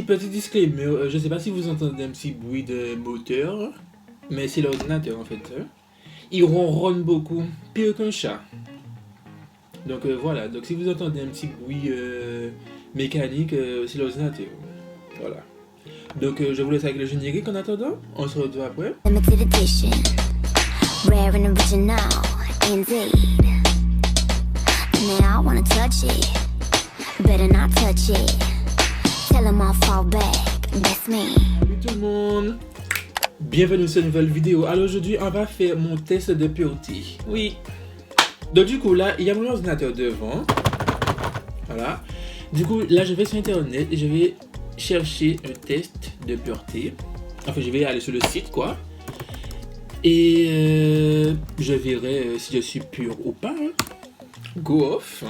Petit disclaimer, je sais pas si vous entendez un petit bruit de moteur, mais c'est l'ordinateur en fait. Il ronronne beaucoup, pire qu'un chat. Donc voilà, donc si vous entendez un petit bruit mécanique, c'est l'ordinateur. Voilà. Donc je vous laisse avec le générique en attendant, on se retrouve après. Limited edition, rare and original, indeed. Now I wanna touch it, better not touch it. Tell 'em I'll fall back, that's me. Salut tout le monde, bienvenue sur une nouvelle vidéo. Alors aujourd'hui on va faire mon test de pureté. Oui. Donc du coup là, il y a mon ordinateur devant. Voilà. Du coup là je vais sur internet et je vais chercher un test de pureté. Enfin je vais aller sur le site quoi. Et je verrai si je suis pur ou pas. Go off.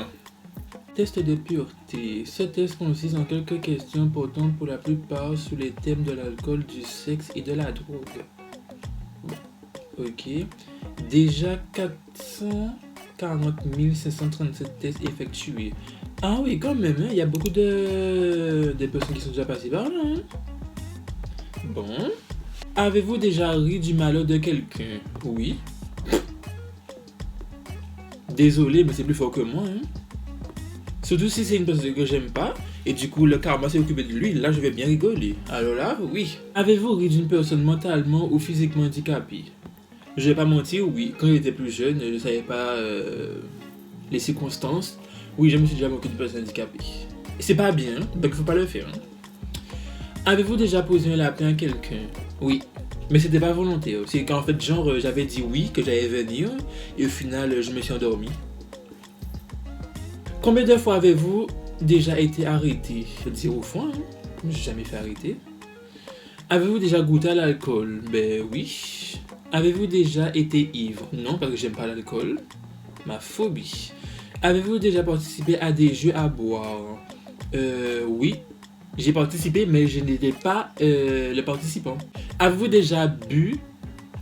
Test de pureté. Ce test consiste en quelques questions portant pour la plupart sur les thèmes de l'alcool, du sexe et de la drogue. Bon. Ok. Déjà 440 537 tests effectués. Ah oui, quand même, hein, il y a beaucoup de personnes qui sont déjà passées par là. Hein. Bon. Avez-vous déjà ri du malheur de quelqu'un? Oui. Désolé, mais c'est plus fort que moi. Hein. Surtout si c'est une personne que j'aime pas, et du coup le karma s'est occupé de lui, là je vais bien rigoler. Alors là, oui. Avez-vous ri d'une personne mentalement ou physiquement handicapée? Je vais pas mentir, oui. Quand j'étais plus jeune, je ne savais pas les circonstances. Oui, je me suis déjà moqué d'une personne handicapée. C'est pas bien, donc il faut pas le faire. Hein. Avez-vous déjà posé un lapin à quelqu'un? Oui. Mais c'était pas volontaire. C'est qu'en fait, genre, j'avais dit oui, que j'allais venir, et au final, je me suis endormi. Combien de fois avez-vous déjà été arrêté? 0 fois, hein? Je ne me suis jamais fait arrêter. Avez-vous déjà goûté à l'alcool? Ben oui. Avez-vous déjà été ivre? Non, parce que j'aime pas l'alcool. Ma phobie. Avez-vous déjà participé à des jeux à boire? Oui. J'ai participé, mais je n'étais pas le participant. Avez-vous déjà bu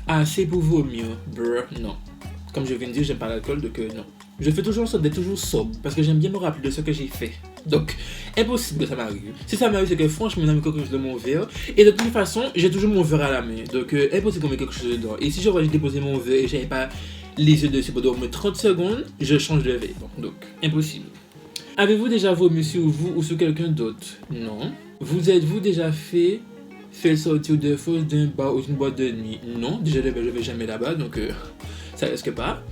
assez pour vomir? Brr, non. Comme je viens de dire, j'aime pas l'alcool, donc non. Je fais toujours en sorte d'être toujours sobre, parce que j'aime bien me rappeler de ce que j'ai fait. Donc, impossible que ça m'arrive. Si ça m'arrive, c'est que franchement, on a mis quelque chose dans mon verre. Et de toute façon, j'ai toujours mon verre à la main. Donc, impossible qu'on mette quelque chose dedans. Et si j'aurais déposé mon verre et j'avais pas les yeux dessus pendant au moins 30 secondes, je change de verre. Donc, impossible. Avez-vous déjà vomi sur vous ou sur quelqu'un d'autre? Non. Vous êtes-vous déjà fait sortir de force d'un bar ou d'une boîte de nuit? Non. Déjà, je ne vais jamais là-bas, donc ça risque pas.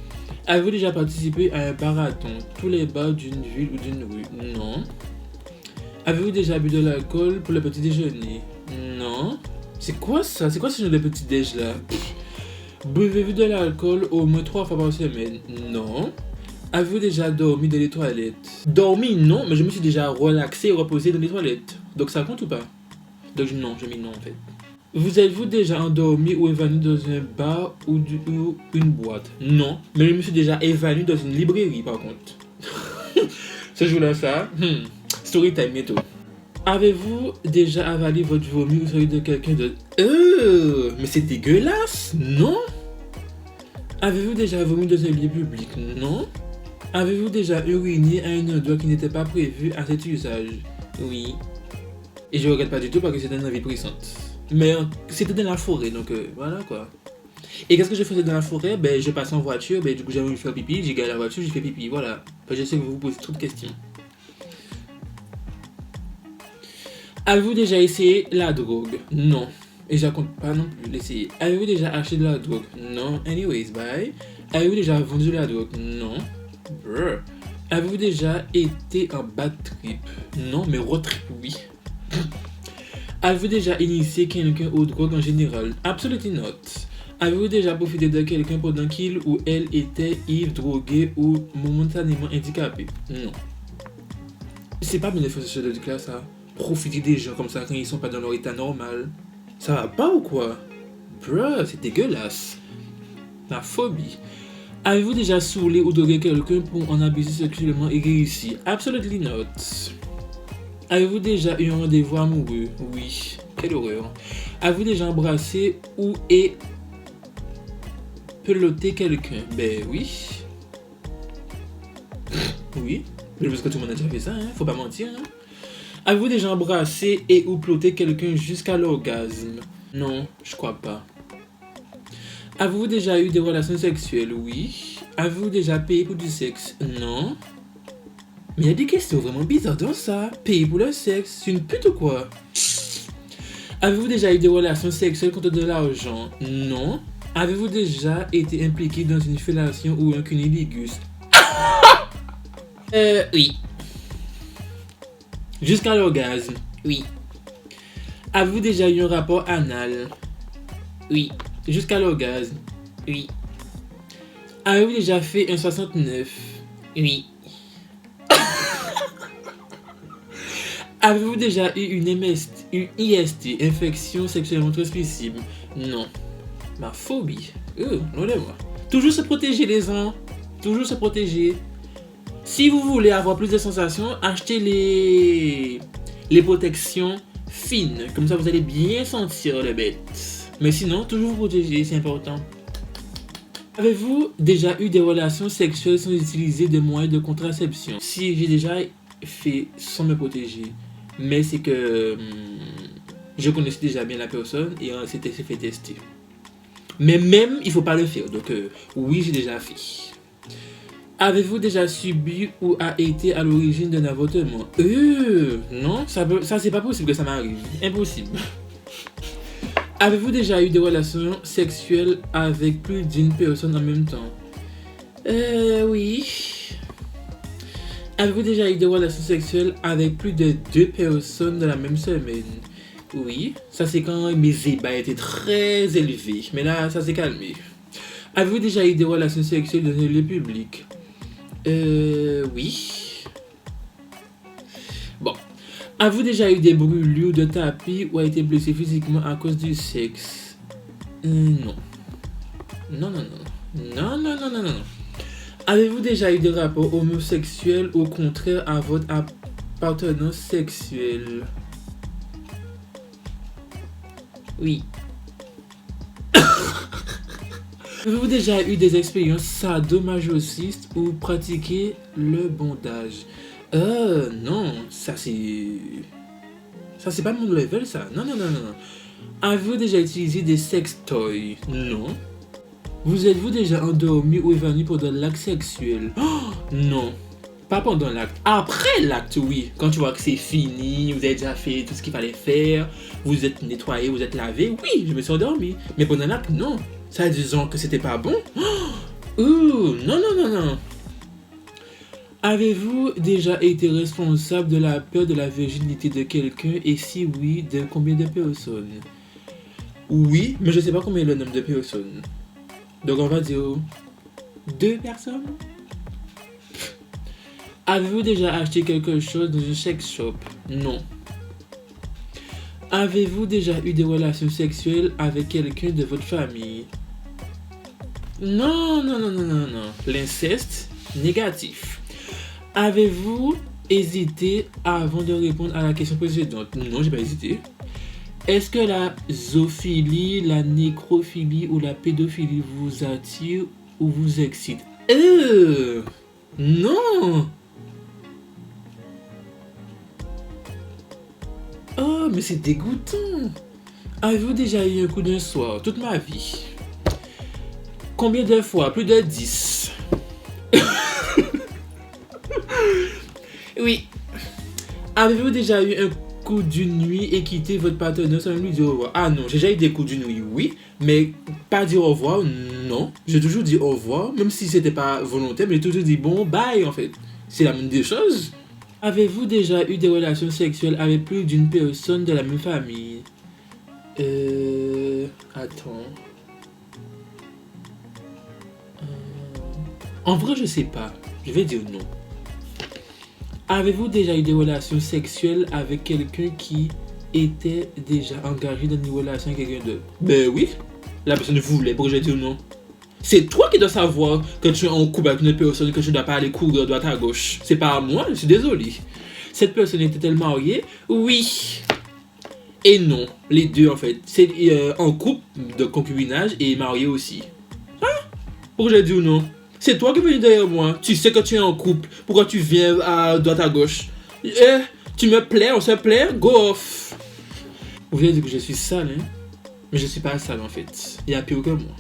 Avez-vous déjà participé à un marathon? Tous les bars d'une ville ou d'une rue? Non. Avez-vous déjà bu de l'alcool pour le petit déjeuner? Non. C'est quoi ça? C'est quoi ce genre de petit déj là? Buvez-vous de l'alcool au moins 3 fois par semaine? Non. Avez-vous déjà dormi dans les toilettes? Dormi, non, mais je me suis déjà relaxé et reposé dans les toilettes. Donc ça compte ou pas? Donc non, je mets non en fait. Vous êtes-vous déjà endormi ou évanoui dans un bar ou une boîte? Non, mais je me suis déjà évanoui dans une librairie par contre. Ce jour-là, ça, story time et tout. Avez-vous déjà avalé votre vomi ou celui de quelqu'un d'autre? Mais c'est dégueulasse, non? Avez-vous déjà vomi dans un lieu public? Non. Avez-vous déjà uriné à un endroit qui n'était pas prévu à cet usage? Oui. Et je regrette pas du tout parce que c'était une envie pressante. Mais c'était dans la forêt, donc voilà quoi. Et qu'est-ce que je faisais dans la forêt? Ben je passais en voiture, ben du coup j'avais envie de faire pipi, j'ai garé la voiture, j'ai fait pipi, voilà. Ben, je sais que vous vous posez trop de questions. Avez-vous déjà essayé la drogue? Non. Et je compte pas non plus l'essayer. Avez-vous déjà acheté de la drogue? Non. Anyways, bye. Avez-vous déjà vendu de la drogue? Non. Brr. Avez-vous déjà été en bad trip? Non, mais road trip, oui. Avez-vous déjà initié quelqu'un aux drogues en général? Absolutely not. Avez-vous déjà profité de quelqu'un pendant qu'il ou elle était ivre, drogué ou momentanément handicapé? Non. C'est pas bien de faire ce genre de classe, ça. Profiter des gens comme ça quand ils sont pas dans leur état normal. Ça va pas ou quoi? Bruh, c'est dégueulasse. Ma phobie. Avez-vous déjà saoulé ou drogué quelqu'un pour en abuser sexuellement et réussi? Absolutely not. Avez-vous déjà eu un rendez-vous amoureux? Oui. Quelle horreur. Avez-vous déjà embrassé ou peloté quelqu'un? Ben oui. Oui. Mais parce que tout le monde a déjà fait ça, hein. Faut pas mentir, hein. Avez-vous déjà embrassé et ou ploté quelqu'un jusqu'à l'orgasme? Non, je crois pas. Avez-vous déjà eu des relations sexuelles? Oui. Avez-vous déjà payé pour du sexe? Non. Mais il y a des questions vraiment bizarres dans ça. Payer pour le sexe, c'est une pute ou quoi? Avez-vous déjà eu des relations sexuelles contre de l'argent? Non. Avez-vous déjà été impliqué dans une fellation ou un cunnilingus? Oui. Jusqu'à l'orgasme? Oui. Avez-vous déjà eu un rapport anal? Oui. Jusqu'à l'orgasme? Oui. Avez-vous déjà fait un 69? Oui. Avez-vous déjà eu une IST, infection sexuellement transmissible? Non. Ma phobie. Non de moi. Toujours se protéger les gens. Toujours se protéger. Si vous voulez avoir plus de sensations, achetez les protections fines. Comme ça, vous allez bien sentir les bêtes. Mais sinon, toujours vous protéger, c'est important. Avez-vous déjà eu des relations sexuelles sans utiliser de moyens de contraception? Si, j'ai déjà fait sans me protéger. Mais c'est que je connaissais déjà bien la personne et on s'était fait tester. Mais même, il faut pas le faire. Donc, oui, j'ai déjà fait. Avez-vous déjà subi ou a été à l'origine d'un avortement? Non, ça c'est pas possible que ça m'arrive. Impossible. Avez-vous déjà eu des relations sexuelles avec plus d'une personne en même temps? Oui. Avez-vous déjà eu des relations sexuelles avec plus de 2 personnes dans la même semaine? Oui. Ça c'est quand mes ébats étaient très élevés. Mais là, ça s'est calmé. Avez-vous déjà eu des relations sexuelles dans un lieu public? Oui. Bon. Avez-vous déjà eu des brûlures de tapis ou a été blessé physiquement à cause du sexe? Non. Non. Avez-vous déjà eu des rapports homosexuels au contraire à votre appartenance sexuelle? Oui. Avez-vous déjà eu des expériences sadomasochistes ou pratiqué le bondage? Non, ça c'est pas mon level ça. Non. Avez-vous déjà utilisé des sextoys? Non. Vous êtes-vous déjà endormi ou évanoui pendant l'acte sexuel? Non. Pas pendant l'acte. Après l'acte, oui. Quand tu vois que c'est fini, vous avez déjà fait tout ce qu'il fallait faire, vous êtes nettoyé, vous êtes lavé, oui, je me suis endormi. Mais pendant l'acte, non. Ça disons que c'était pas bon. Non. Avez-vous déjà été responsable de la perte de la virginité de quelqu'un et si oui, de combien de personnes? Oui, mais je sais pas combien est le nombre de personnes. Donc on va dire 2 personnes. Avez-vous déjà acheté quelque chose dans un sex shop? Non. Avez-vous déjà eu des relations sexuelles avec quelqu'un de votre famille? Non. L'inceste, négatif. Avez-vous hésité avant de répondre à la question précédente? Non, j'ai pas hésité. Est-ce que la zoophilie, la nécrophilie ou la pédophilie vous attire ou vous excite? Non. Oh, mais c'est dégoûtant. Avez-vous déjà eu un coup d'un soir toute ma vie? Combien de fois? Plus de 10. Oui. Avez-vous déjà eu un coup d'une nuit et quitté votre partenaire sans lui dire au revoir? Ah non, j'ai déjà eu des coups d'une nuit, oui. Mais pas dire au revoir, non. J'ai toujours dit au revoir, même si c'était pas volontaire, mais j'ai toujours dit bon, bye en fait. C'est la même des choses. Avez-vous déjà eu des relations sexuelles avec plus d'une personne de la même famille? Attends. En vrai, je sais pas. Je vais dire non. Avez-vous déjà eu des relations sexuelles avec quelqu'un qui était déjà engagé dans une relation avec quelqu'un d'autre? Ben oui. La personne voulait, pourquoi j'ai dit non? C'est toi qui dois savoir que tu es en couple avec une personne, que tu ne dois pas aller courir à droite à gauche. C'est pas à moi, je suis désolé. Cette personne était-elle mariée? Oui. Et non. Les deux en fait. C'est en couple de concubinage et marié aussi. Hein? Pourquoi j'ai dit non? C'est toi qui es venu derrière moi. Tu sais que tu es en couple. Pourquoi tu viens à droite à gauche? Tu me plais, on se plaît, go off. Vous allez dire que je suis sale, hein? Mais je suis pas sale en fait. Il y a pire que moi.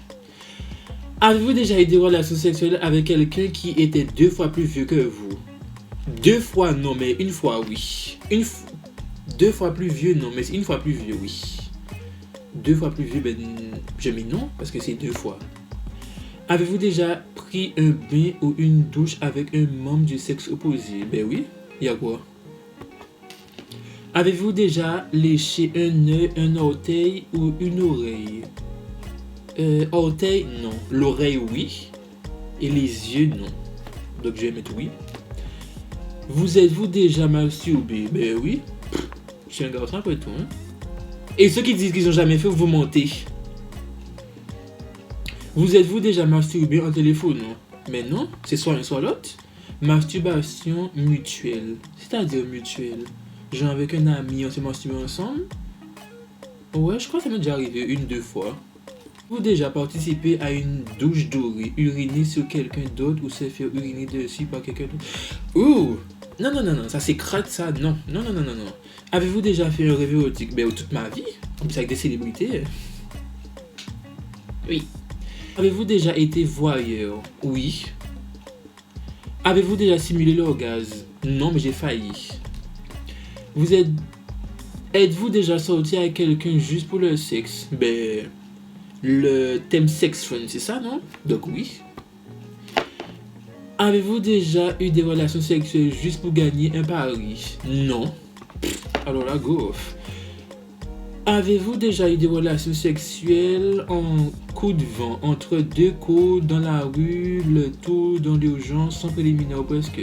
Avez-vous déjà eu des relations sexuelles avec quelqu'un qui était 2 fois plus vieux que vous? 2 fois non, mais 1 fois oui. 2 fois plus vieux non, mais 1 fois plus vieux oui. 2 fois plus vieux, ben je mets non parce que c'est 2 fois. Avez-vous déjà pris un bain ou une douche avec un membre du sexe opposé? Ben oui, il y a quoi? Avez-vous déjà léché un œil, un orteil ou une oreille? Orteil, non. L'oreille, oui. Et les yeux, non. Donc je vais mettre oui. Vous êtes-vous déjà masturbé? Ben oui. Je suis un garçon après tout. Hein? Et ceux qui disent qu'ils n'ont jamais fait, vous mentez. Vous êtes-vous déjà masturbé en téléphonant? Mais non, c'est soit un soit l'autre. Masturbation mutuelle. C'est-à-dire mutuelle. Genre avec un ami, on s'est masturbé ensemble. Ouais, je crois que ça m'est déjà arrivé 1-2 fois. Vous déjà participé à une douche dorée, uriner sur quelqu'un d'autre ou se faire uriner dessus par quelqu'un d'autre? Ouh! Non, ça c'est crade ça, non. Avez-vous déjà fait un rêve érotique? Ben toute ma vie, en plus avec des célébrités. Oui. Avez-vous déjà été voyeur? Oui. Avez-vous déjà simulé l'orgasme? Non, mais j'ai failli. Êtes-vous déjà sorti avec quelqu'un juste pour le sexe? Ben, le thème sex friend, c'est ça, non? Donc oui. Avez-vous déjà eu des relations sexuelles juste pour gagner un pari? Non. Alors là, go off. Avez-vous déjà eu des relations sexuelles en coup de vent, entre 2 coups, dans la rue, le tout, dans l'urgence, sans préliminaire ou presque?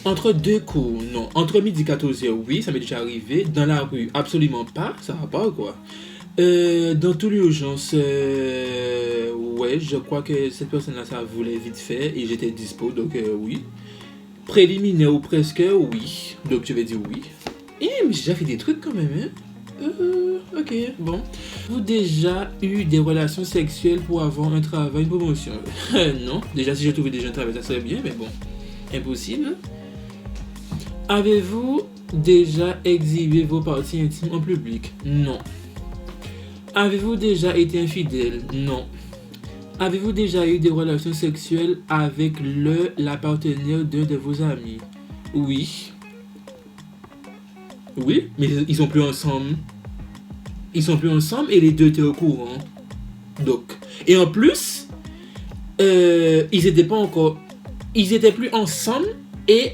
Entre 2 coups, non. Entre midi 14h, oui, ça m'est déjà arrivé. Dans la rue, absolument pas. Ça va pas ou quoi? Dans toute l'urgence, ouais, je crois que cette personne-là, ça voulait vite fait et j'étais dispo, donc oui. Préliminaire ou presque, oui. Donc je vais dire oui. Mais j'ai déjà fait des trucs quand même, hein? Ok, bon. Vous déjà eu des relations sexuelles pour avoir un travail, une promotion? Non. Déjà, si je trouvais déjà un travail, ça serait bien, mais bon. Impossible. Avez-vous déjà exhibé vos parties intimes en public? Non. Avez-vous déjà été infidèle? Non. Avez-vous déjà eu des relations sexuelles avec la partenaire d'un de vos amis? Oui. Oui, mais ils sont plus ensemble. Ils sont plus ensemble et les deux étaient au courant. Donc. Et en plus, ils étaient pas encore. Ils étaient plus ensemble et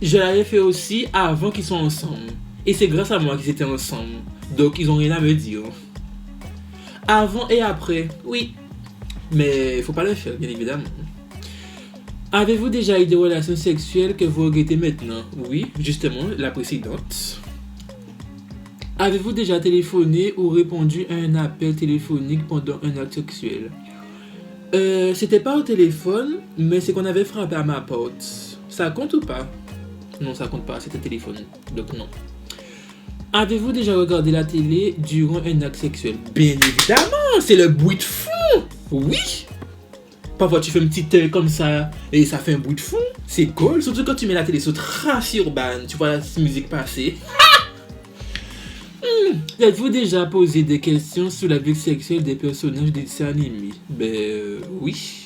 je l'avais fait aussi avant qu'ils soient ensemble. Et c'est grâce à moi qu'ils étaient ensemble. Donc ils ont rien à me dire. Avant et après, oui. Mais il faut pas le faire, bien évidemment. Avez-vous déjà eu des relations sexuelles que vous regrettez maintenant? Oui, justement, la précédente. Avez-vous déjà téléphoné ou répondu à un appel téléphonique pendant un acte sexuel? C'était pas au téléphone, mais c'est qu'on avait frappé à ma porte. Ça compte ou pas? Non, ça compte pas, c'était téléphone. Donc non. Avez-vous déjà regardé la télé durant un acte sexuel? Bien évidemment, c'est le bruit de fond. Oui. Parfois tu fais une petite comme ça et ça fait un bruit de fond. C'est cool, surtout quand tu mets la télé sur trace urbaine, tu vois la musique passer. Êtes-vous déjà posé des questions sur la vie sexuelle des personnages des dessins animés? Ben oui.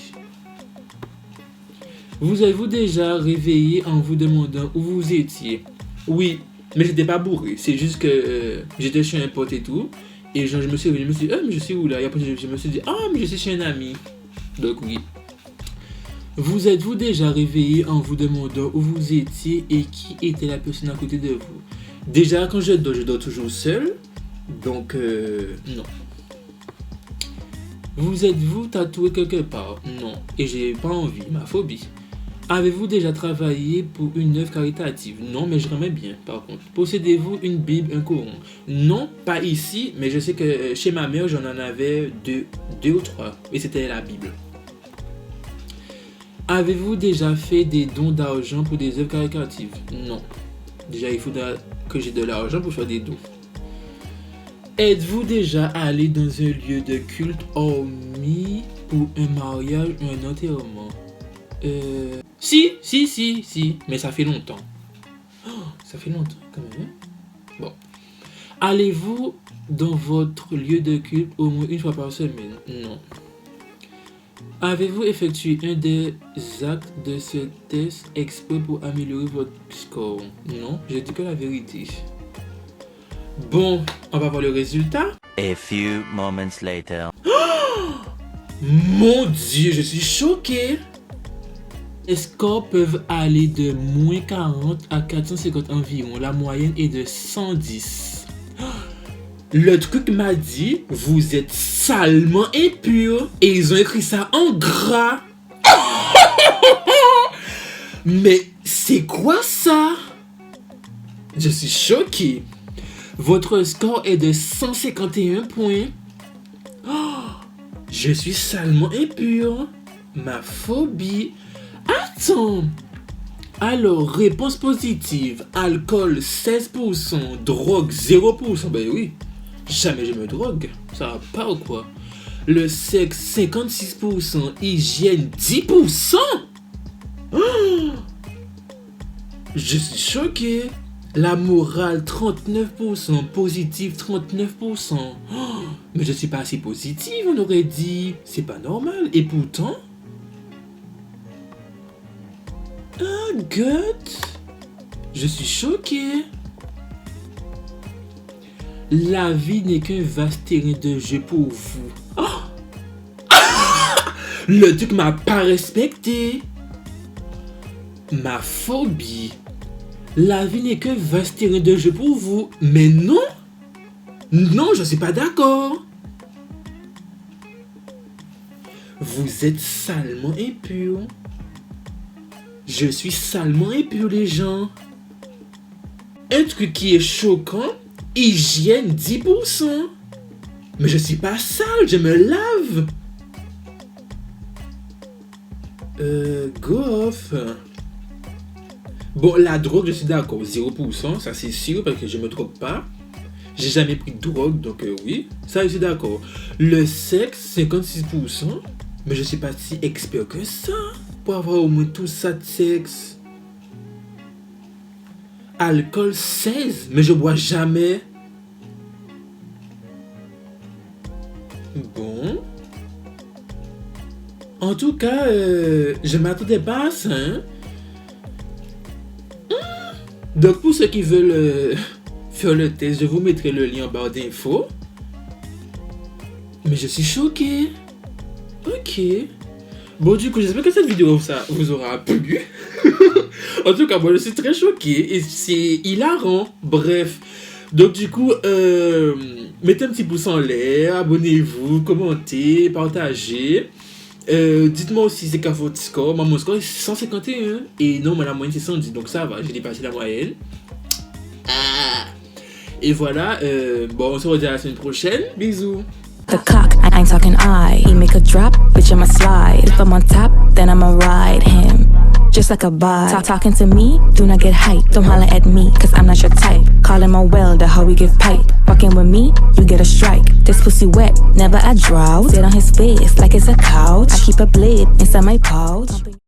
Vous avez-vous déjà réveillé en vous demandant où vous étiez? Oui, mais j'étais pas bourré. C'est juste que j'étais chez un pote et tout. Et genre, je me suis dit, mais je suis où là? Et après, je me suis dit, mais je suis chez un ami. Donc oui. Vous êtes-vous déjà réveillé en vous demandant où vous étiez et qui était la personne à côté de vous? Déjà, quand je dors toujours seul. Donc, non. Vous êtes-vous tatoué quelque part? Non. Et j'ai pas envie, ma phobie. Avez-vous déjà travaillé pour une œuvre caritative? Non, mais j'aimerais bien, par contre. Possédez-vous une Bible, un Coran? Non, pas ici, mais je sais que chez ma mère, j'en en avais deux ou 3. Et c'était la Bible. Avez-vous déjà fait des dons d'argent pour des œuvres caritatives? Non. Déjà, il faudra que j'ai de l'argent pour faire des dons. Êtes-vous déjà allé dans un lieu de culte hormis pour un mariage ou un enterrement? Si. Mais ça fait longtemps. Oh, ça fait longtemps, quand même. Hein? Bon. Allez-vous dans votre lieu de culte au moins une fois par semaine? Non. Avez-vous effectué un des actes de ce test exprès pour améliorer votre score? Non, je dis que la vérité. Bon, on va voir le résultat. A few moments later. Mon Dieu, je suis choqué. Les scores peuvent aller de moins 40 à 450 environ. La moyenne est de 110. Le truc m'a dit, vous êtes salement impur. Et ils ont écrit ça en gras. Mais c'est quoi ça? Je suis choqué. Votre score est de 151 points. Je suis salement impur. Ma phobie. Attends. Alors, réponse positive. Alcool 16%. Drogue 0%. Ben oui. Jamais je me drogue. Ça va pas ou quoi? Le sexe 56%. Hygiène 10%. Je suis choqué. La morale 39%. Positive 39%. Mais je suis pas assez positive, on aurait dit. C'est pas normal. Et pourtant... gut. Je suis choqué. La vie n'est qu'un vaste terrain de jeu pour vous. Le truc m'a pas respecté. Ma phobie. La vie n'est qu'un vaste terrain de jeu pour vous. Mais non. Non, je suis pas d'accord. Vous êtes salement impur. Je suis salement impur, les gens. Un truc qui est choquant, hygiène 10%. Mais je suis pas sale, je me lave. Go off. Bon, la drogue, je suis d'accord, 0%, ça c'est sûr, parce que je me drogue pas. J'ai jamais pris de drogue, donc oui, ça je suis d'accord. Le sexe, 56%, mais je suis pas si expert que ça. Pour avoir au moins tout ça de sexe. Alcool 16, mais je bois jamais. Bon. En tout cas, je m'attendais pas à ça. Hein? Donc pour ceux qui veulent faire le test, je vous mettrai le lien en barre d'infos. Mais je suis choqué. Ok. Bon, du coup, j'espère que cette vidéo ça vous aura plu. En tout cas, moi, je suis très choqué et c'est hilarant. Bref. Donc, du coup, mettez un petit pouce en l'air, abonnez-vous, commentez, partagez. Dites-moi aussi c'est quoi votre score. Moi, mon score est 151 et non, mais la moyenne c'est 110, donc ça va, j'ai dépassé la moyenne. Et voilà, bon, on se revoit la semaine prochaine. Bisous. The cock, I ain't talking I. He make a drop, bitch, I'ma slide. If I'm on top, then I'ma ride him. Just like a bot. Talking to me, do not get hype. Don't holler at me, cause I'm not your type. Call him a welder, how we give pipe. Fucking with me, you get a strike. This pussy wet, never a drought. Sit on his face like it's a couch. I keep a blade inside my pouch.